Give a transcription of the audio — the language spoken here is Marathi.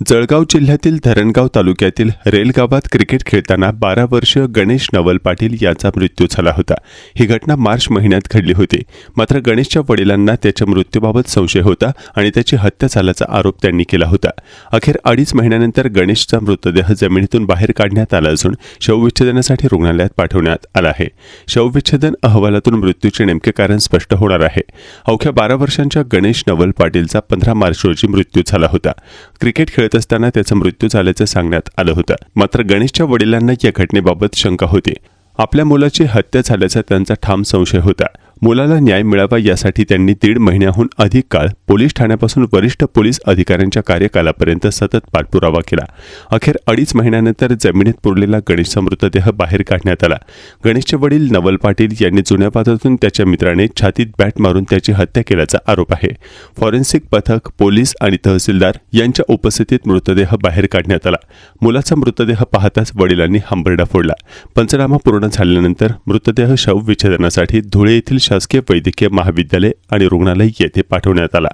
जळगाव जिल्ह्यातील धरणगाव तालुक्यातील रेल गावात क्रिकेट खेळताना 12 वर्षीय गणेश नवल पाटील याचा मृत्यू झाला होता। ही घटना मार्च महिन्यात घडली होती। मात्र गणेशच्या वडिलांना त्याच्या मृत्यूबाबत संशय होता आणि त्याची हत्या झाल्याचा आरोप त्यांनी केला होता। अखेर 2.5 महिन्यानंतर गणेशचा मृतदेह जमिनीतून बाहेर काढण्यात आला असून शवविच्छेदनासाठी रुग्णालयात पाठवण्यात आला आहे। शवविच्छेदन अहवालातून मृत्यूचे नेमके कारण स्पष्ट होणार आहे। अवघ्या 12 वर्षांच्या गणेश नवल पाटीलचा 15 मार्च रोजी मृत्यू झाला होता। क्रिकेट खेळत असताना त्याचा मृत्यू झाल्याचं सांगण्यात आलं होतं। मात्र गणेशच्या वडिलांना या घटनेबाबत शंका होती। आपल्या मुलाची हत्या झाल्याचा त्यांचा ठाम संशय होता। मुलाला न्याय मिळावा यासाठी त्यांनी 1.5 महिन्याहून अधिक काळ पोलीस ठाण्यापासून वरिष्ठ पोलीस अधिकाऱ्यांच्या कार्यकालापर्यंत सतत पाठपुरावा केला। अखेर 2.5 महिन्यानंतर जमिनीत पुरलेला गणेशचा मृतदेह बाहेर काढण्यात आला। गणेशचे वडील नवल पाटील यांनी जुन्या वादातून त्याच्या मित्राने छातीत बॅट मारून त्याची हत्या केल्याचा आरोप आहे। फॉरेन्सिक पथक, पोलीस आणि तहसीलदार यांच्या उपस्थितीत मृतदेह बाहेर काढण्यात आला। मुलाचा मृतदेह पाहताच वडिलांनी हंबरडा फोडला। पंचनामा पूर्ण झाल्यानंतर मृतदेह शवविच्छेदनासाठी धुळे येथील शासकीय वैद्यकीय महाविद्यालय आणि रुग्णालय येथे पाठवण्यात आला।